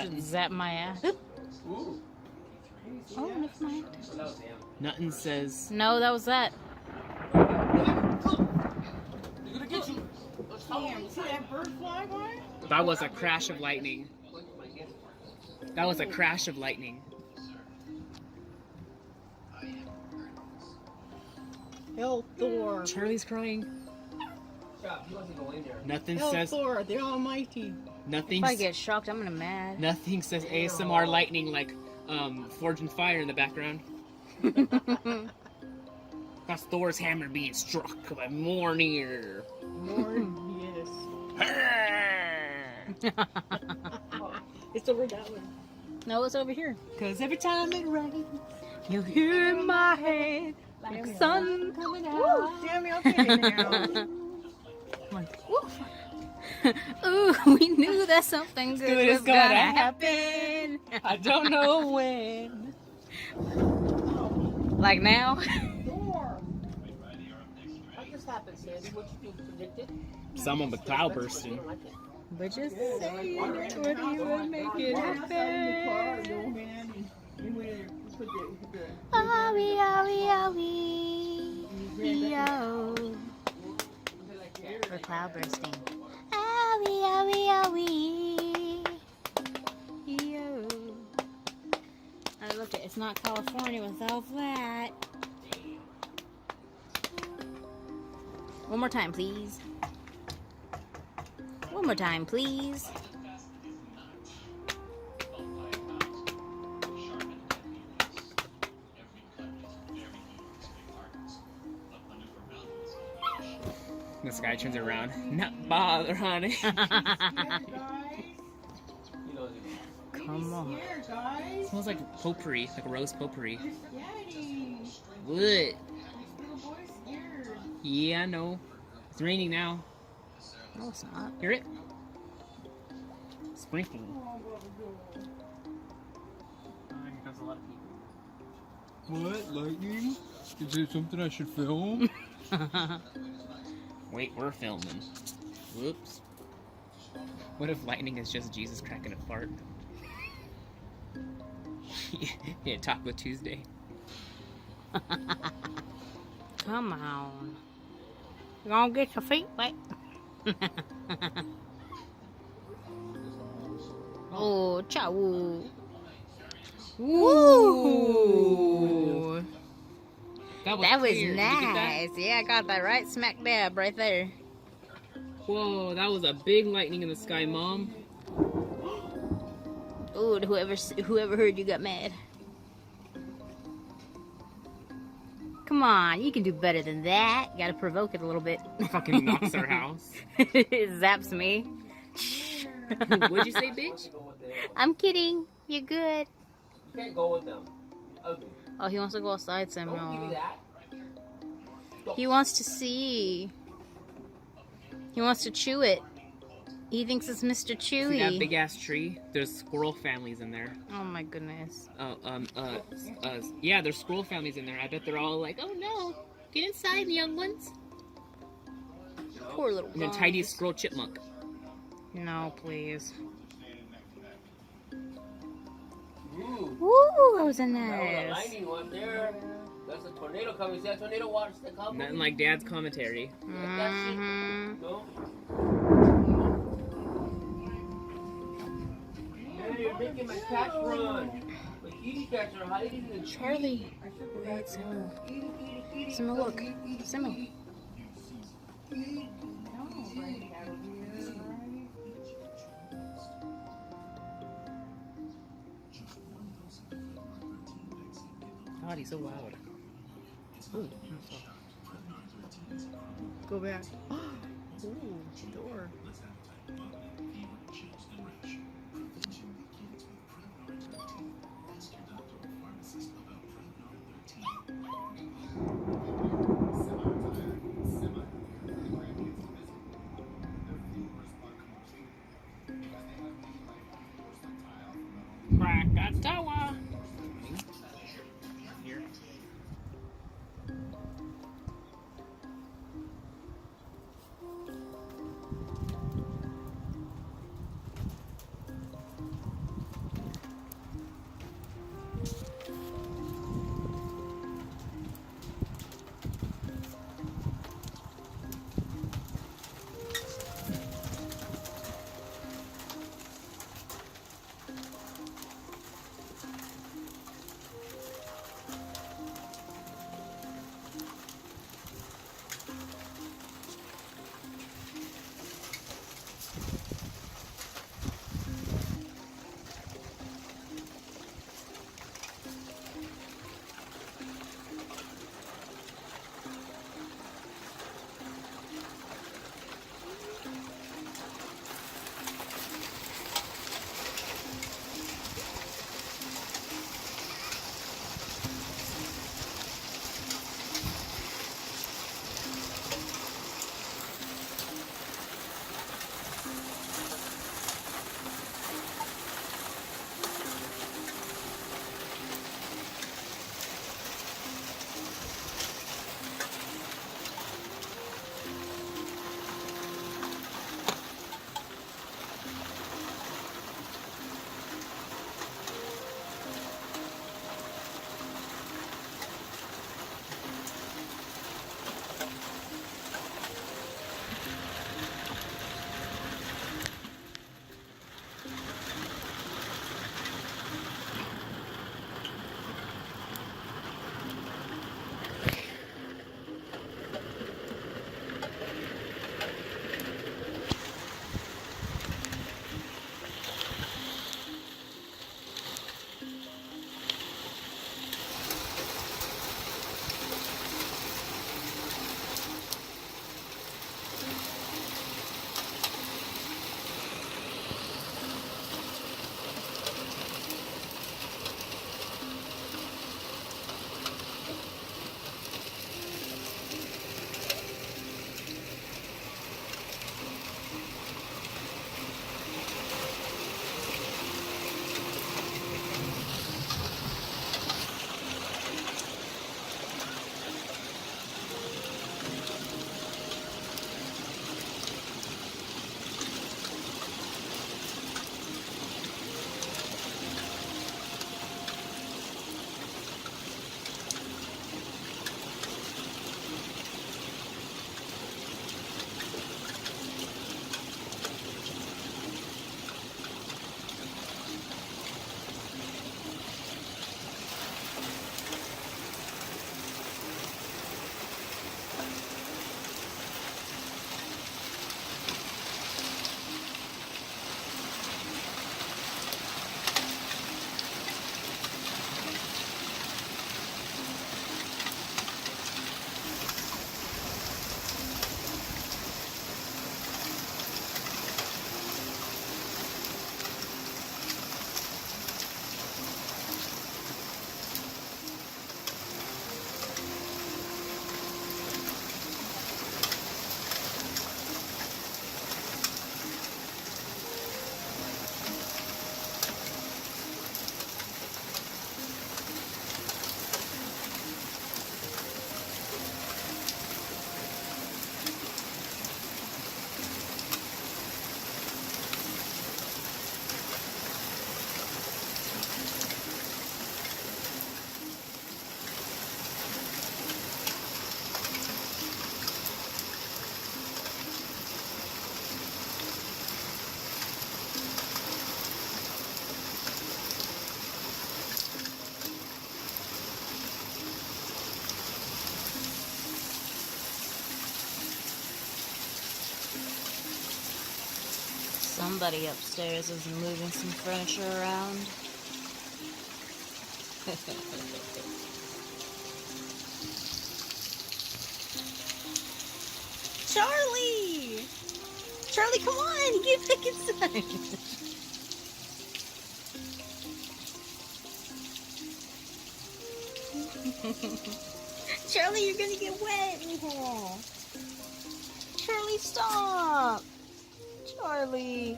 button. Zap my ass. Ooh. Oh, never mind. Nothing says. No, that was that. You're gonna get you. Damn, see that bird fly by? That was a crash of lightning. That was a crash of lightning. Hell Thor. Charlie's crying. Stop, he wasn't going there. Nothing Hell says. Thor, the Almighty. Nothing. If I get shocked, I'm gonna mad. Nothing says ASMR lightning like Forge and Fire in the background. That's Thor's hammer being struck by Mjolnir. Lord, yes. It's over that way. No, it's over here. Cause every time it rains, you hear in my head like the sun coming out. Sammy, okay now. Ooh, we knew that something good was gonna happen. I don't know when. Like now? Thor. What just happened, Sandy? What you predicted? Someone with cloud bursting. But just say what you would make it happen. Owie, owie, owie. Yo. For cloud bursting. Owie, owie, owie. Yo. I look at it's not California without that. One more time, please. One more time, please. This guy turns around. Not bother, honey. Come on. Here, guys. Smells like potpourri, like rose potpourri. Daddy. What? This little boy's scared. Yeah, I know. It's raining now. No, it's not. Hear it? Sprinkling. Oh, what Here comes a lot of people. What? Lightning? Is there something I should film? Wait, we're filming. Whoops. What if lightning is just Jesus cracking a fart? Yeah, Taco Tuesday. Come on. You gonna get your feet wet? Oh, ciao. Ooh. That was clear. Did you get that? nice. Yeah, I got that right smack dab right there. Whoa, that was a big lightning in the sky, Mom. Ooh, whoever heard you got mad. Come on, you can do better than that. You gotta provoke it a little bit. Fucking knocks our house. It zaps me. What'd you say, bitch? I'm kidding. You're good. You can't go with them. Ugly. Oh, he wants to go outside, Don't give me Samuel. that. He wants to see. He wants to chew it. He thinks it's Mr. See that Chewy. big ass tree? There's squirrel families in there. Oh my goodness. Yeah, there's squirrel families in there. I bet they're all like, oh no, get inside, young ones. Poor little And then guys. Tidy Squirrel Chipmunk. No, please. Ooh. Woo, that was a That was a nice. lightning one there. That's a tornado coming. See that tornado watch that coming? Nothing like Dad's commentary. Mm-hmm. No. Hey, you're making my catch run. My kitty catcher hiding in the tree. Charlie. Wait, Samuel. Samuel, look. Samuel. God, he's so loud. Ooh. Go back. Ooh, door. Krakatawa. Here. Somebody upstairs is moving some furniture around. Charlie! Charlie, come on! Get back inside! Charlie, you're gonna get wet in here. Charlie, stop! Charlie.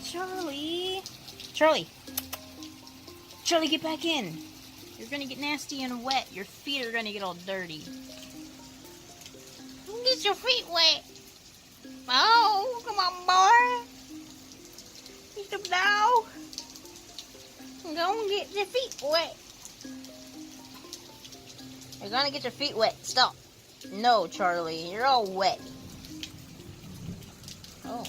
Charlie. Charlie. Charlie, get back in. You're gonna get nasty and wet. Your feet are gonna get all dirty. Get your feet wet. Oh, come on, boy. Get them now. Go and get your feet wet. You're gonna get your feet wet. Stop. No, Charlie. You're all wet. Oh.